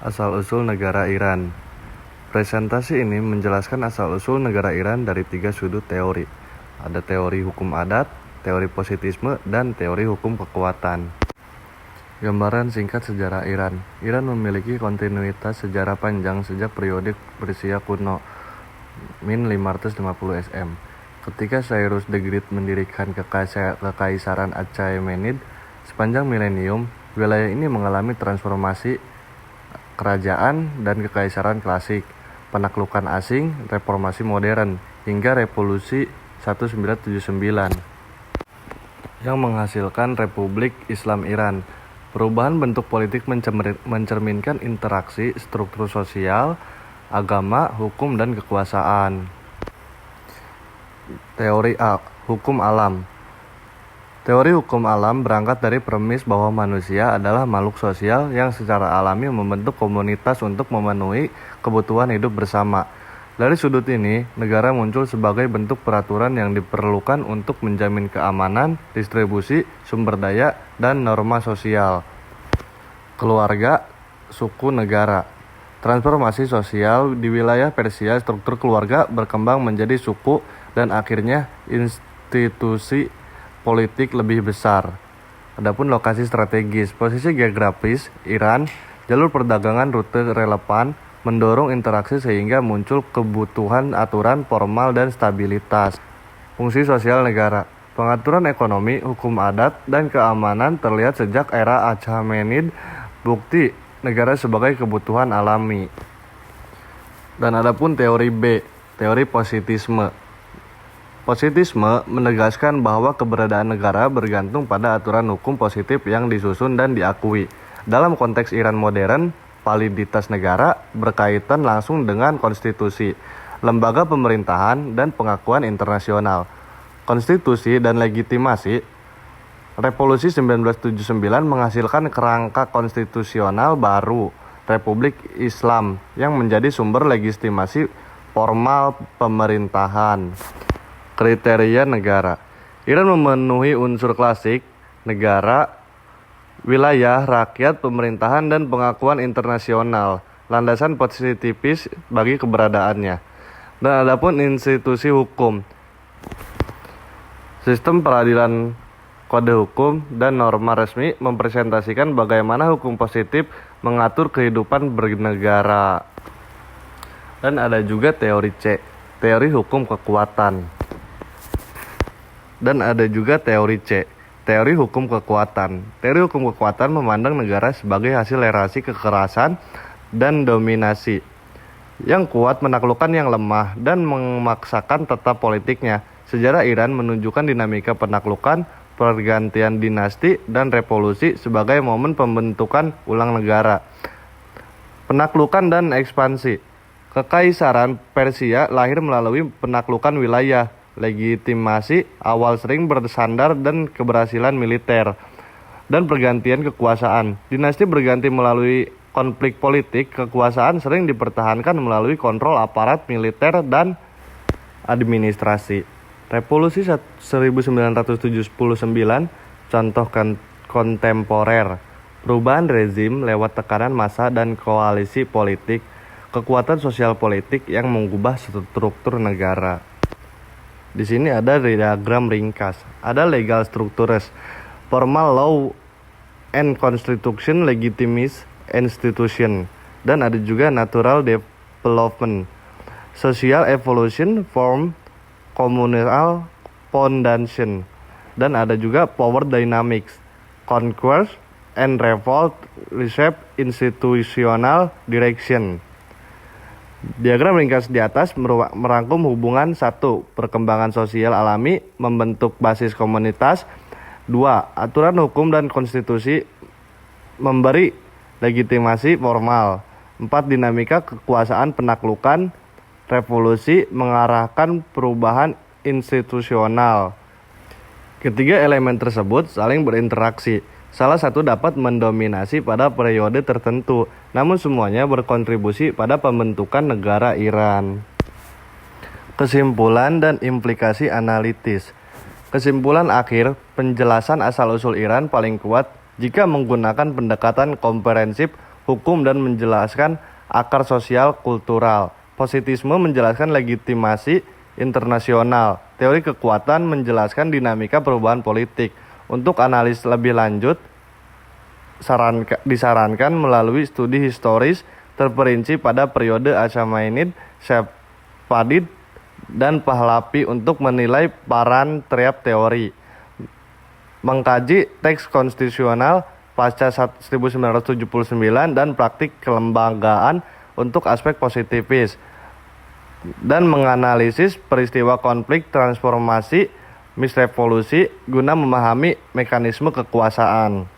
Asal-usul negara Iran. Presentasi ini menjelaskan asal-usul negara Iran dari 3 sudut teori. Ada teori hukum adat, teori positisme, dan teori hukum kekuatan. Gambaran singkat sejarah Iran. Iran memiliki kontinuitas sejarah panjang sejak periode Persia kuno, min 550 SM. Ketika Cyrus the Great mendirikan Kekaisaran Achaemenid, sepanjang milenium, wilayah ini mengalami transformasi kerajaan dan kekaisaran klasik, penaklukan asing, reformasi modern, hingga revolusi 1979 yang menghasilkan Republik Islam Iran. Perubahan bentuk politik mencerminkan interaksi struktur sosial, agama, hukum, dan kekuasaan. Teori hukum alam. Teori hukum alam berangkat dari premis bahwa manusia adalah makhluk sosial yang secara alami membentuk komunitas untuk memenuhi kebutuhan hidup bersama. Dari sudut ini, negara muncul sebagai bentuk peraturan yang diperlukan untuk menjamin keamanan, distribusi, sumber daya, dan norma sosial. Keluarga, suku, negara. Transformasi sosial di wilayah Persia, struktur keluarga berkembang menjadi suku dan akhirnya institusi politik lebih besar. Adapun lokasi strategis, posisi geografis Iran, jalur perdagangan, rute relevan, mendorong interaksi sehingga muncul kebutuhan aturan formal dan stabilitas. Fungsi sosial negara, pengaturan ekonomi, hukum adat, dan keamanan terlihat sejak era Achaemenid, bukti negara sebagai kebutuhan alami. Dan adapun teori B, teori positisme. Positisme menegaskan bahwa keberadaan negara bergantung pada aturan hukum positif yang disusun dan diakui. Dalam konteks Iran modern, validitas negara berkaitan langsung dengan konstitusi, lembaga pemerintahan, dan pengakuan internasional. Konstitusi dan legitimasi. Revolusi 1979 menghasilkan kerangka konstitusional baru, Republik Islam, yang menjadi sumber legitimasi formal pemerintahan. Kriteria negara. Iran memenuhi unsur klasik, negara, wilayah, rakyat, pemerintahan, dan pengakuan internasional, landasan positifis bagi keberadaannya. Dan adapun institusi hukum, sistem peradilan, kode hukum, dan norma resmi mempresentasikan bagaimana hukum positif mengatur kehidupan bernegara. Dan ada juga teori C, teori hukum kekuatan. Dan ada juga teori C, teori hukum kekuatan. Teori hukum kekuatan memandang negara sebagai hasil relasi kekerasan dan dominasi yang kuat menaklukkan yang lemah dan memaksakan tata politiknya. Sejarah Iran menunjukkan dinamika penaklukan, pergantian dinasti, dan revolusi sebagai momen pembentukan ulang negara. Penaklukan dan ekspansi. Kekaisaran Persia lahir melalui penaklukan wilayah, legitimasi awal sering bersandar dan keberhasilan militer, dan pergantian kekuasaan. Dinasti berganti melalui konflik politik, kekuasaan sering dipertahankan melalui kontrol aparat militer dan administrasi. Revolusi 1979, contoh kontemporer, perubahan rezim lewat tekanan massa dan koalisi politik, kekuatan sosial politik yang mengubah struktur negara. Di sini ada diagram ringkas, ada legal structures, formal law and constitution, legitimist institution, dan ada juga natural development, social evolution, form, communal foundation, dan ada juga power dynamics, conquest and revolt, reshape institutional direction. Diagram ringkas di atas merangkum hubungan 1. Perkembangan sosial alami membentuk basis komunitas. 2. Aturan hukum dan konstitusi memberi legitimasi formal. 4. Dinamika kekuasaan penaklukan, revolusi mengarahkan perubahan institusional. Ketiga elemen tersebut saling berinteraksi. Salah satu dapat mendominasi pada periode tertentu, namun semuanya berkontribusi pada pembentukan negara Iran. Kesimpulan dan implikasi analitis. Kesimpulan akhir, penjelasan asal-usul Iran paling kuat jika menggunakan pendekatan komprehensif hukum dan menjelaskan akar sosial kultural. Positisme menjelaskan legitimasi internasional. Teori kekuatan menjelaskan dinamika perubahan politik. Untuk analis lebih lanjut, disarankan melalui studi historis terperinci pada periode Achaemenid, Safavid, dan Pahlavi untuk menilai peran tiap teori. Mengkaji teks konstitusional pasca 1979 dan praktik kelembagaan untuk aspek positifis, dan menganalisis peristiwa konflik transformasi misrevolusi guna memahami mekanisme kekuasaan.